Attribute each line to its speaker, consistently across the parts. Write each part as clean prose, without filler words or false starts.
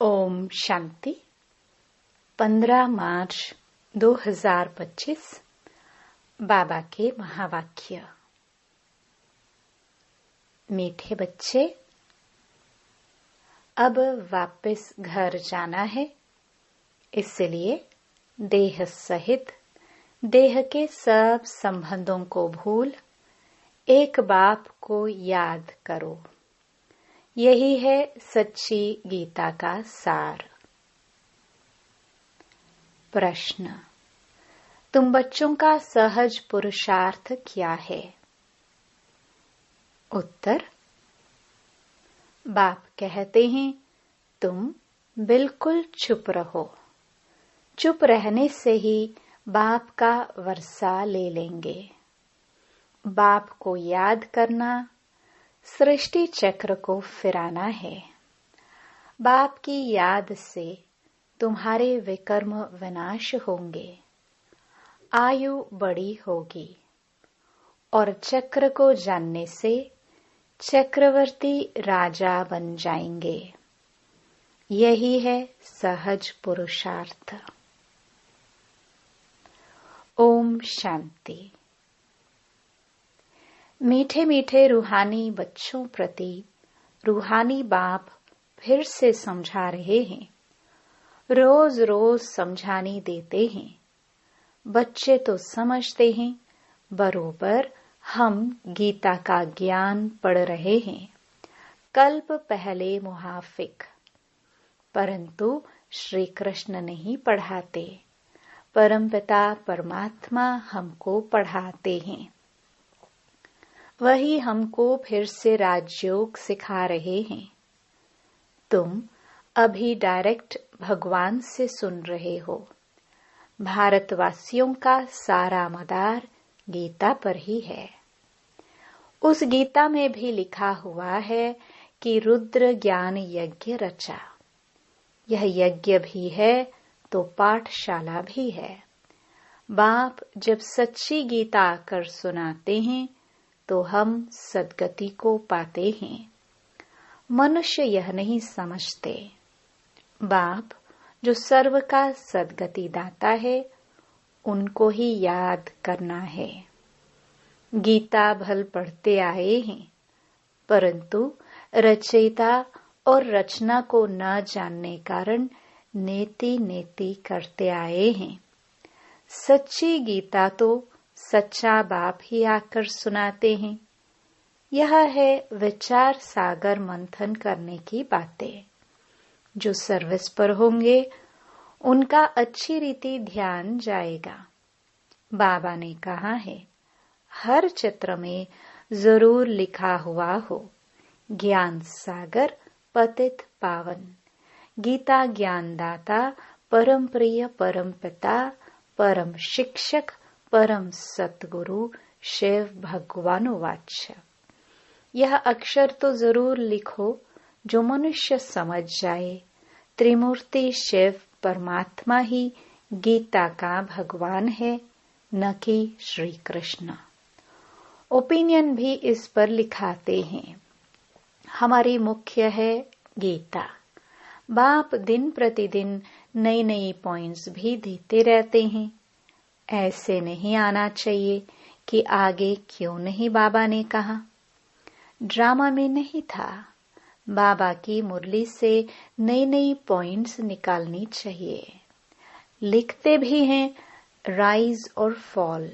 Speaker 1: ओम शांति। 15 मार्च 2025 बाबा के महावाक्य। मीठे बच्चे, अब वापस घर जाना है, इसलिए देह सहित देह के सब संबंधों को भूल एक बाप को याद करो। यही है सच्ची गीता का सार। प्रश्न: तुम बच्चों का सहज पुरुषार्थ क्या है? उत्तर: बाप कहते हैं, तुम बिल्कुल चुप रहो। चुप रहने से ही बाप का वर्षा ले लेंगे। बाप को याद करना, सृष्टि चक्र को फिराना है। बाप की याद से तुम्हारे विकर्म विनाश होंगे, आयु बड़ी होगी और चक्र को जानने से चक्रवर्ती राजा बन जाएंगे। यही है सहज पुरुषार्थ। ओम शांति। मीठे मीठे रूहानी बच्चों प्रति रूहानी बाप फिर से समझा रहे हैं। रोज रोज समझानी देते हैं। बच्चे तो समझते हैं, बरोबर हम गीता का ज्ञान पढ़ रहे हैं, कल्प पहले मुहाफिक। परंतु श्री कृष्ण नहीं पढ़ाते, परमपिता परमात्मा हमको पढ़ाते हैं। वही हमको फिर से राजयोग सिखा रहे हैं। तुम अभी डायरेक्ट भगवान से सुन रहे हो। भारतवासियों का सारा मदार गीता पर ही है। उस गीता में भी लिखा हुआ है कि रुद्र ज्ञान यज्ञ रचा। यह यज्ञ भी है तो पाठशाला भी है। बाप जब सच्ची गीता कर सुनाते हैं तो हम सद्गति को पाते हैं। मनुष्य यह नहीं समझते। बाप जो सर्व का सद्गति दाता है, उनको ही याद करना है। गीता भल पढ़ते आए हैं, परंतु रचयिता और रचना को न जानने कारण नेति नेति करते आए हैं। सच्ची गीता तो सच्चा बाप ही आकर सुनाते हैं। यह है विचार सागर मंथन करने की बातें। जो सर्विस पर होंगे उनका अच्छी रीति ध्यान जाएगा। बाबा ने कहा है, हर चित्र में जरूर लिखा हुआ हो, ज्ञान सागर पतित पावन। गीता ज्ञानदाता परम प्रिय परम पिता परम शिक्षक परम सतगुरु शिव भगवान वाच्य। यह अक्षर तो जरूर लिखो जो मनुष्य समझ जाए। त्रिमूर्ति शिव परमात्मा ही गीता का भगवान है, न कि श्री कृष्ण। ओपिनियन भी इस पर लिखाते हैं। हमारी मुख्य है गीता। बाप दिन प्रतिदिन नई नई पॉइंट्स भी देते रहते हैं। ऐसे नहीं आना चाहिए कि आगे क्यों नहीं बाबा ने कहा। ड्रामा में नहीं था। बाबा की मुरली से नई नई पॉइंट्स निकालनी चाहिए। लिखते भी हैं राइज और फॉल।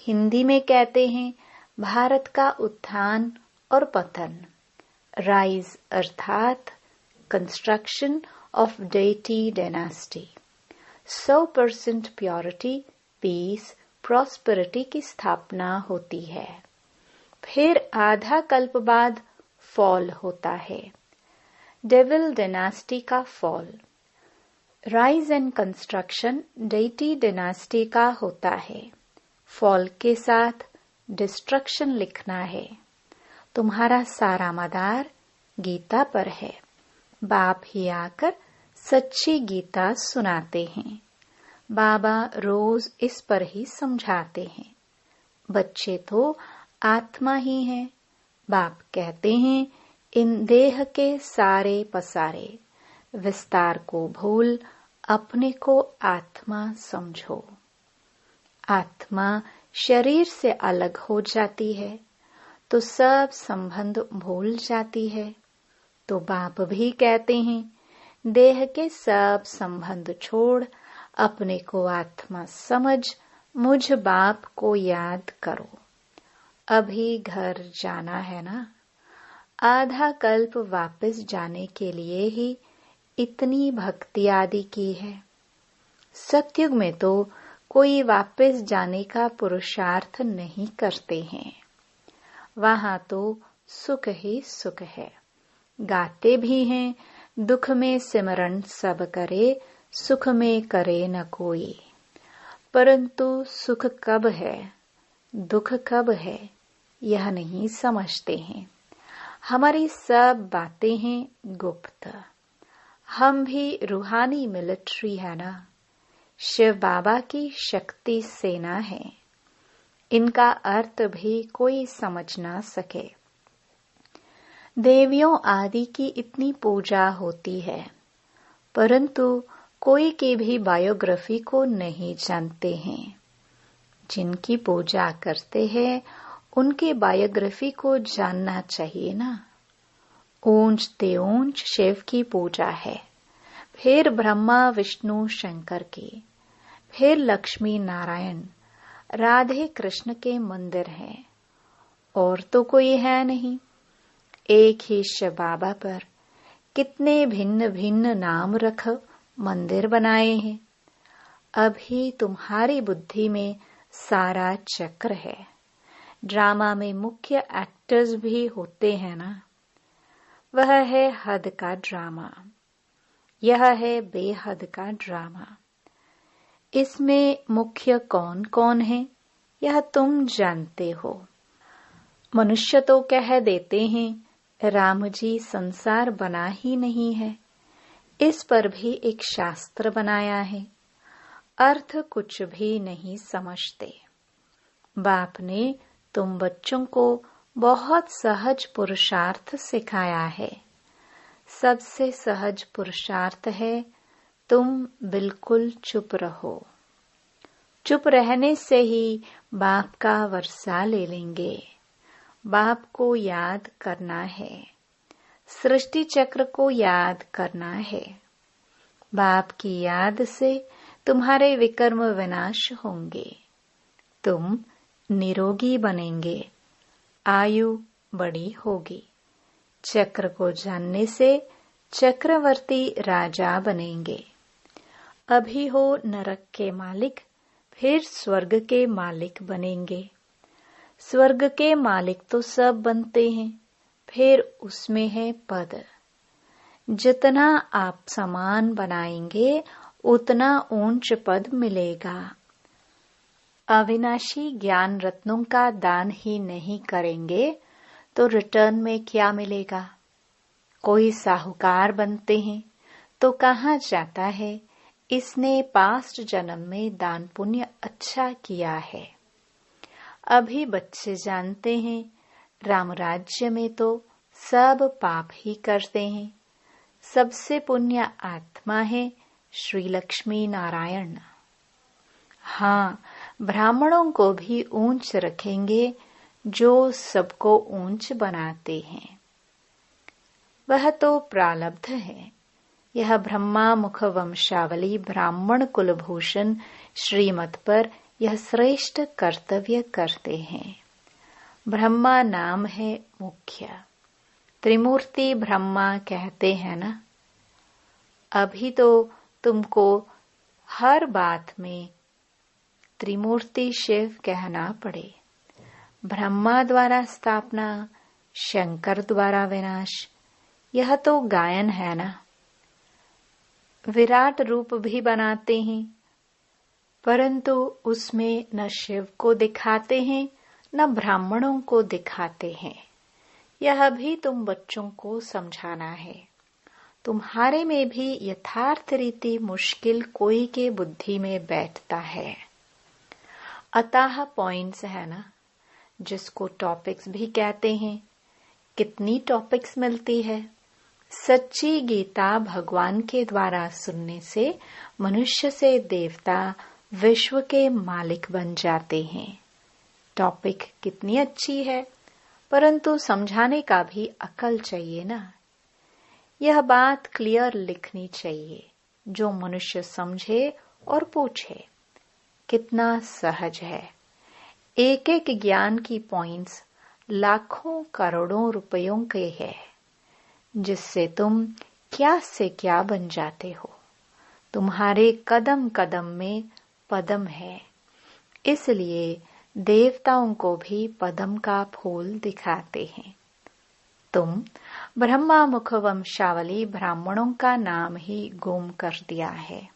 Speaker 1: हिंदी में कहते हैं भारत का उत्थान और पतन। राइज अर्थात construction of deity dynasty. 100% purity, peace, prosperity की स्थापना होती है। फिर आधा कल्प बाद फॉल होता है, डेविल डायनास्टी का fall. Rise and construction deity dynasty का होता है। फॉल के साथ डिस्ट्रक्शन लिखना है। तुम्हारा सारा मदार गीता पर है। बाप ही आकर सच्ची गीता सुनाते हैं। बाबा रोज इस पर ही समझाते हैं। बच्चे तो आत्मा ही हैं। बाप कहते हैं, इन देह के सारे पसारे विस्तार को भूल अपने को आत्मा समझो। आत्मा शरीर से अलग हो जाती है तो सब संबंध भूल जाती है। तो बाप भी कहते हैं, देह के सब संबंध छोड़ अपने को आत्मा समझ मुझ बाप को याद करो। अभी घर जाना है ना। आधा कल्प वापस जाने के लिए ही इतनी भक्ति आदि की है। सतयुग में तो कोई वापस जाने का पुरुषार्थ नहीं करते हैं। वहां तो सुख ही सुख है। गाते भी हैं, दुख में सिमरन सब करे, सुख में करे न कोई। परंतु सुख कब है, दुख कब है, यह नहीं समझते हैं। हमारी सब बातें हैं गुप्त। हम भी रूहानी मिलिट्री है ना। शिव बाबा की शक्ति सेना है। इनका अर्थ भी कोई समझ ना सके। देवियों आदि की इतनी पूजा होती है, परंतु कोई की भी बायोग्राफी को नहीं जानते हैं। जिनकी पूजा करते हैं उनके बायोग्राफी को जानना चाहिए ना। ऊंच ते ऊंच शिव की पूजा है, फिर ब्रह्मा विष्णु शंकर की, फिर लक्ष्मी नारायण राधे कृष्ण के मंदिर हैं, और तो कोई है नहीं। एक ही शिव बाबा पर कितने भिन्न भिन्न नाम रख मंदिर बनाए हैं। अभी तुम्हारी बुद्धि में सारा चक्र है। ड्रामा में मुख्य एक्टर्स भी होते हैं ना। वह है हद का ड्रामा, यह है बेहद का ड्रामा। इसमें मुख्य कौन कौन है यह तुम जानते हो। मनुष्य तो कह देते हैं राम जी संसार बना ही नहीं है। इस पर भी एक शास्त्र बनाया है। अर्थ कुछ भी नहीं समझते। बाप ने तुम बच्चों को बहुत सहज पुरुषार्थ सिखाया है। सबसे सहज पुरुषार्थ है तुम बिल्कुल चुप रहो। चुप रहने से ही बाप का वर्षा ले लेंगे। बाप को याद करना है, सृष्टि चक्र को याद करना है। बाप की याद से तुम्हारे विकर्म विनाश होंगे। तुम निरोगी बनेंगे, आयु बड़ी होगी। चक्र को जानने से चक्रवर्ती राजा बनेंगे। अभी हो नरक के मालिक, फिर स्वर्ग के मालिक बनेंगे। स्वर्ग के मालिक तो सब बनते हैं, फिर उसमें है पद। जितना आप सामान बनाएंगे उतना ऊंच पद मिलेगा। अविनाशी ज्ञान रत्नों का दान ही नहीं करेंगे तो रिटर्न में क्या मिलेगा। कोई साहूकार बनते हैं तो कहाँ जाता है, इसने पास्ट जन्म में दान पुण्य अच्छा किया है। अभी बच्चे जानते हैं राम राज्य में तो सब पाप ही करते हैं। सबसे पुण्य आत्मा है श्री लक्ष्मी नारायण। हाँ, ब्राह्मणों को भी ऊंच रखेंगे जो सबको ऊंच बनाते हैं। वह तो प्रारब्ध है। यह ब्रह्मा मुख वंशावली ब्राह्मण कुलभूषण श्रीमत पर यह श्रेष्ठ कर्तव्य करते हैं। ब्रह्मा नाम है मुख्य। त्रिमूर्ति ब्रह्मा कहते हैं ना। अभी तो तुमको हर बात में त्रिमूर्ति शिव कहना पड़े। ब्रह्मा द्वारा स्थापना, शंकर द्वारा विनाश, यह तो गायन है ना। विराट रूप भी बनाते हैं, परंतु उसमें न शिव को दिखाते हैं न ब्राह्मणों को दिखाते हैं। यह भी तुम बच्चों को समझाना है। तुम्हारे में भी यथार्थ रीति मुश्किल कोई के बुद्धि में बैठता है। अतः पॉइंट्स है ना, जिसको टॉपिक्स भी कहते हैं। कितनी टॉपिक्स मिलती है, सच्ची गीता भगवान के द्वारा सुनने से मनुष्य से देवता विश्व के मालिक बन जाते हैं। टॉपिक कितनी अच्छी है, परंतु समझाने का भी अकल चाहिए ना। यह बात क्लियर लिखनी चाहिए, जो मनुष्य समझे और पूछे। कितना सहज है। एक एक ज्ञान की पॉइंट्स लाखों करोड़ों रुपयों के हैं, जिससे तुम क्या से क्या बन जाते हो। तुम्हारे कदम कदम में पदम है, इसलिए देवताओं को भी पदम का फूल दिखाते हैं। तुम ब्रह्मा मुख वंशावली ब्राह्मणों का नाम ही गुम कर दिया है।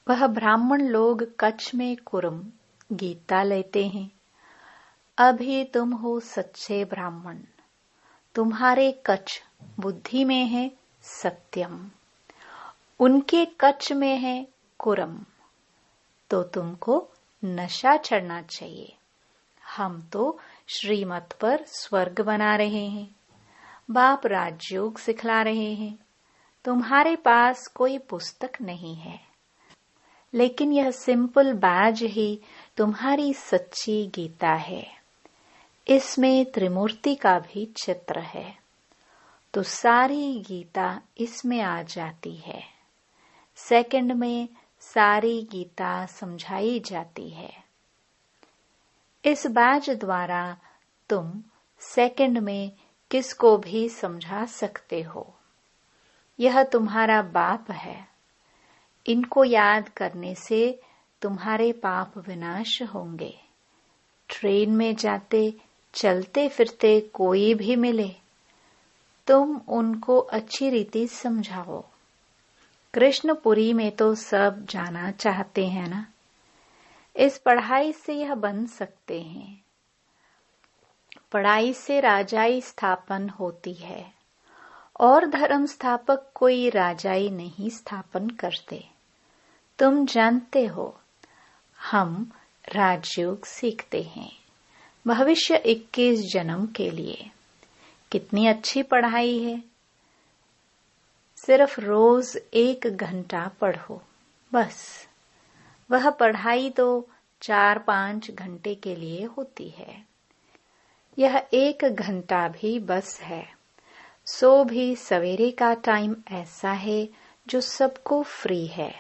Speaker 1: वह ब्राह्मण लोग कच्छ में कुरम गीता लेते हैं। अभी तुम हो सच्चे ब्राह्मण। तुम्हारे कच्छ बुद्धि में है सत्यम, उनके कच्छ में है कुरम। तो तुमको नशा चढ़ना चाहिए। हम तो श्रीमत पर स्वर्ग बना रहे हैं, बाप राजयोग सिखला रहे हैं। तुम्हारे पास कोई पुस्तक नहीं है, लेकिन यह सिंपल बैज ही तुम्हारी सच्ची गीता है। इसमें त्रिमूर्ति का भी चित्र है, तो सारी गीता इसमें आ जाती है। सेकंड में सारी गीता समझाई जाती है। इस बैज द्वारा तुम सेकंड में किसको भी समझा सकते हो। यह तुम्हारा बाप है। इनको याद करने से तुम्हारे पाप विनाश होंगे। ट्रेन में जाते चलते फिरते कोई भी मिले, तुम उनको अच्छी रीति समझाओ। कृष्णपुरी में तो सब जाना चाहते हैं ना। इस पढ़ाई से यह बन सकते हैं। पढ़ाई से राजाई स्थापन होती है, और धर्म स्थापक कोई राजाई नहीं स्थापन करते। तुम जानते हो, हम राजयोग सीखते हैं भविष्य 21 जन्म के लिए। कितनी अच्छी पढ़ाई है। सिर्फ रोज 1 घंटा पढ़ो, बस। वह पढ़ाई तो 4-5 घंटे के लिए होती है। यह 1 घंटा भी बस है। सो भी सवेरे का टाइम ऐसा है जो सबको फ्री है।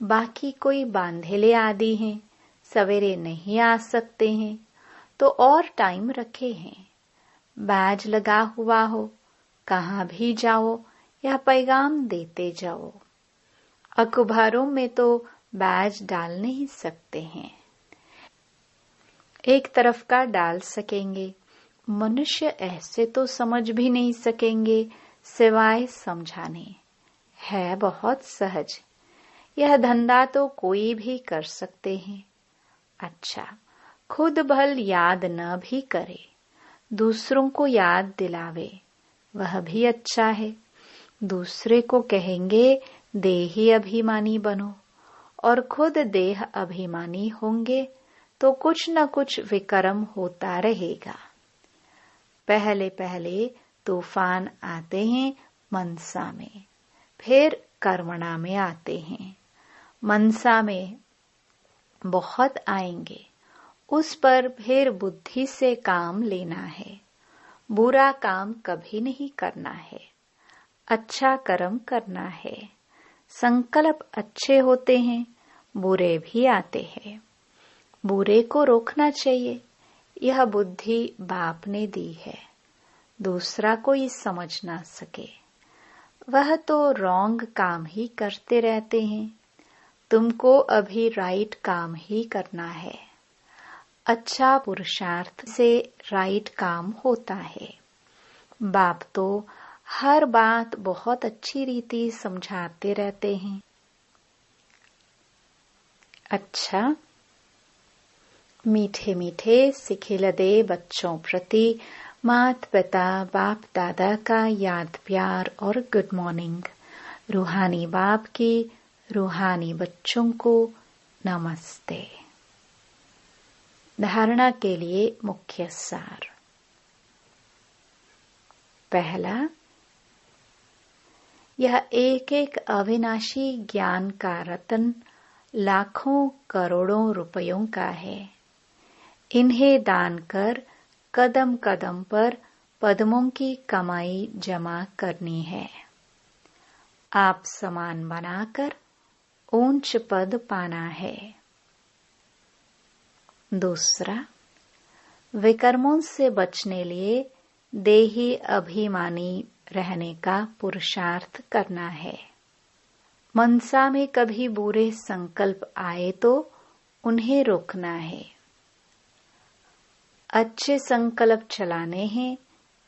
Speaker 1: बाकी कोई बांधेले आदि हैं, सवेरे नहीं आ सकते हैं, तो और टाइम रखे हैं। बैज लगा हुआ हो, कहाँ भी जाओ यह पैगाम देते जाओ। अखबारों में तो बैज डाल नहीं सकते हैं, एक तरफ का डाल सकेंगे। मनुष्य ऐसे तो समझ भी नहीं सकेंगे, सिवाय समझाने। है बहुत सहज। यह धंधा तो कोई भी कर सकते हैं। अच्छा, खुद भल याद न भी करे, दूसरों को याद दिलावे, वह भी अच्छा है। दूसरे को कहेंगे देही अभिमानी बनो, और खुद देह अभिमानी होंगे तो कुछ न कुछ विक्रम होता रहेगा। पहले पहले तूफान आते हैं मनसा में, फिर कर्मणा में आते हैं। मनसा में बहुत आएंगे, उस पर फिर बुद्धि से काम लेना है। बुरा काम कभी नहीं करना है, अच्छा कर्म करना है। संकल्प अच्छे होते हैं, बुरे भी आते हैं। बुरे को रोकना चाहिए। यह बुद्धि बाप ने दी है, दूसरा कोई समझ ना सके। वह तो रॉन्ग काम ही करते रहते हैं। तुमको अभी राइट काम ही करना है। अच्छा पुरुषार्थ से राइट काम होता है। बाप तो हर बात बहुत अच्छी रीति समझाते रहते हैं। अच्छा, मीठे मीठे सिखिलदे बच्चों प्रति माता पिता बाप दादा का याद प्यार और गुड मॉर्निंग। रूहानी बाप की रूहानी बच्चों को नमस्ते। धारणा के लिए मुख्य सार। पहला, यह एक एक अविनाशी ज्ञान का रत्न लाखों करोड़ों रुपयों का है। इन्हें दान कर कदम कदम पर पद्मों की कमाई जमा करनी है। आप समान बनाकर ऊंच पद पाना है। दूसरा, विकर्मों से बचने लिए देही अभिमानी रहने का पुरुषार्थ करना है। मनसा में कभी बुरे संकल्प आए तो उन्हें रोकना है। अच्छे संकल्प चलाने हैं।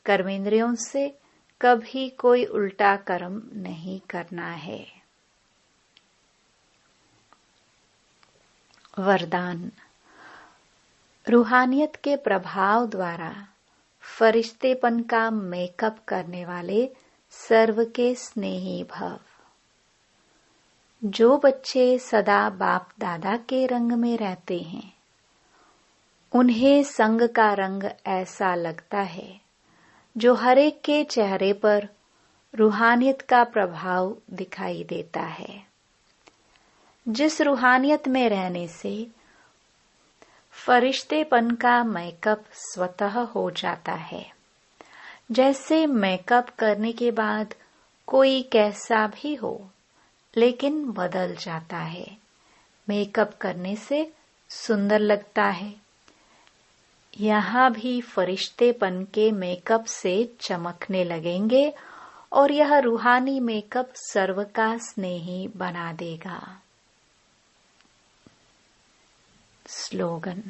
Speaker 1: कर्मेंद्रियों से कभी कोई उल्टा कर्म नहीं करना है। वरदान। रूहानियत के प्रभाव द्वारा फरिश्तेपन का मेकअप करने वाले सर्व के स्नेही भव। जो बच्चे सदा बाप दादा के रंग में रहते हैं, उन्हें संग का रंग ऐसा लगता है जो हरेक के चेहरे पर रूहानियत का प्रभाव दिखाई देता है। जिस रूहानियत में रहने से फरिश्तेपन का मेकअप स्वतः हो जाता है। जैसे मेकअप करने के बाद कोई कैसा भी हो लेकिन बदल जाता है। मेकअप करने से सुंदर लगता है। यहाँ भी फरिश्तेपन के मेकअप से चमकने लगेंगे और यह रूहानी मेकअप सर्व का स्नेही बना देगा। स्लोगन।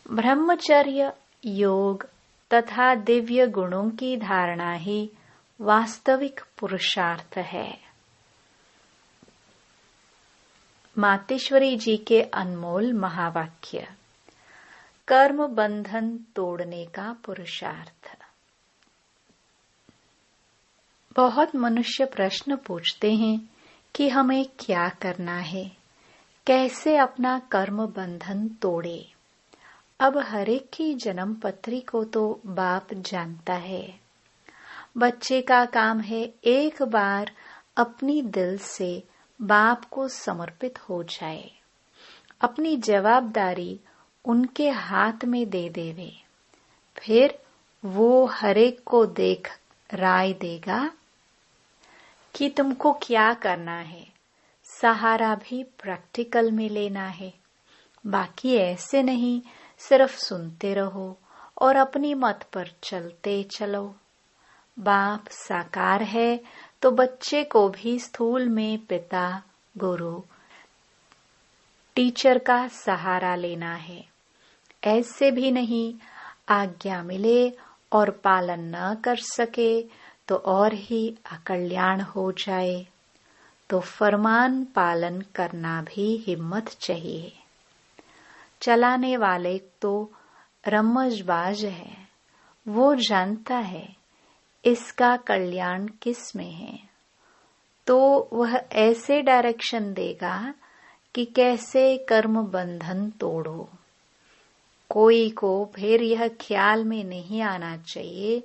Speaker 1: ब्रह्मचर्य, योग तथा दिव्य गुणों की धारणा ही वास्तविक पुरुषार्थ है। मातेश्वरी जी के अनमोल महावाक्य। कर्म बंधन तोड़ने का पुरुषार्थ। बहुत मनुष्य प्रश्न पूछते हैं कि हमें क्या करना है, कैसे अपना कर्म बंधन तोड़े। अब हरेक की जन्म पत्री को तो बाप जानता है। बच्चे का काम है एक बार अपनी दिल से बाप को समर्पित हो जाए, अपनी जवाबदारी उनके हाथ में दे देवे। फिर वो हरेक को देख राय देगा कि तुमको क्या करना है। सहारा भी प्रैक्टिकल में लेना है। बाकी ऐसे नहीं सिर्फ सुनते रहो और अपनी मत पर चलते चलो। बाप साकार है तो बच्चे को भी स्थूल में पिता, गुरु, टीचर का सहारा लेना है। ऐसे भी नहीं आज्ञा मिले और पालन न कर सके तो और ही अकल्याण हो जाए। तो फरमान पालन करना भी हिम्मत चाहिए। चलाने वाले तो रमजबाज है, वो जानता है इसका कल्याण किस में है, तो वह ऐसे डायरेक्शन देगा कि कैसे कर्म बंधन तोड़ो। कोई को फिर यह ख्याल में नहीं आना चाहिए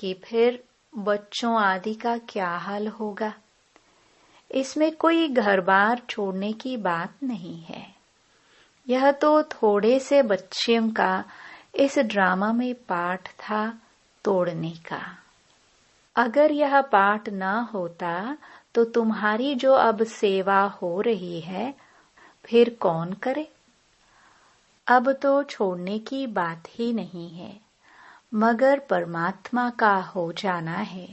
Speaker 1: कि फिर बच्चों आदि का क्या हाल होगा। इसमें कोई घर बार छोड़ने की बात नहीं है। यह तो थोड़े से बच्चों का इस ड्रामा में पाठ था तोड़ने का। अगर यह पाठ न होता तो तुम्हारी जो अब सेवा हो रही है फिर कौन करे। अब तो छोड़ने की बात ही नहीं है, मगर परमात्मा का हो जाना है।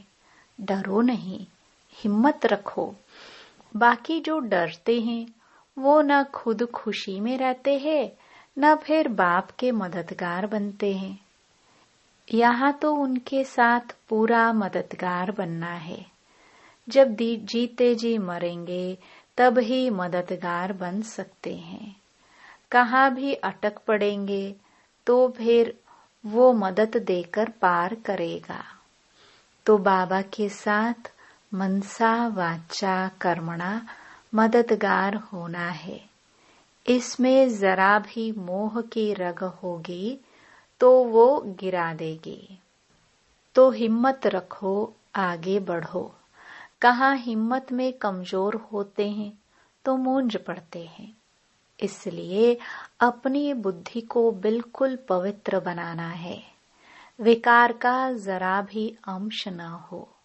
Speaker 1: डरो नहीं, हिम्मत रखो। बाकी जो डरते हैं वो न खुद खुशी में रहते हैं न फिर बाप के मददगार बनते हैं। यहाँ तो उनके साथ पूरा मददगार बनना है। जब जीते जी मरेंगे तब ही मददगार बन सकते हैं। कहाँ भी अटक पड़ेंगे तो फिर वो मदद देकर पार करेगा। तो बाबा के साथ मनसा वाचा कर्मणा मददगार होना है। इसमें जरा भी मोह की रग होगी तो वो गिरा देगी। तो हिम्मत रखो, आगे बढ़ो। कहाँ हिम्मत में कमजोर होते हैं तो मूंझ पड़ते हैं। इसलिए अपनी बुद्धि को बिल्कुल पवित्र बनाना है। विकार का जरा भी अंश न हो।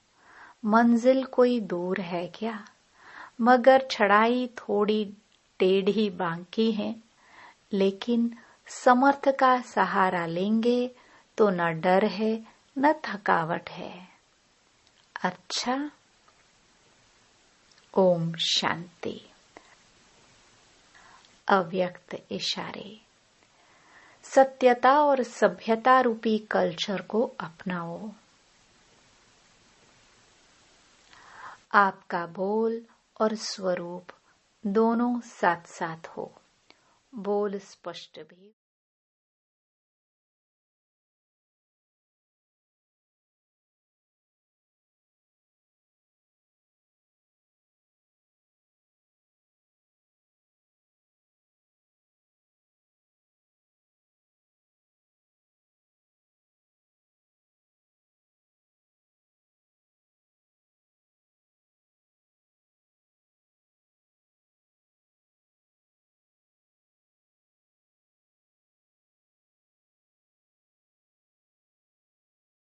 Speaker 1: मंजिल कोई दूर है क्या, मगर चढ़ाई थोड़ी टेढ़ी बांकी है। लेकिन समर्थ का सहारा लेंगे तो न डर है न थकावट है। अच्छा, ओम शांति। अव्यक्त इशारे। सत्यता और सभ्यता रूपी कल्चर को अपनाओ। आपका बोल और स्वरूप दोनों साथ साथ हो। बोल स्पष्ट भी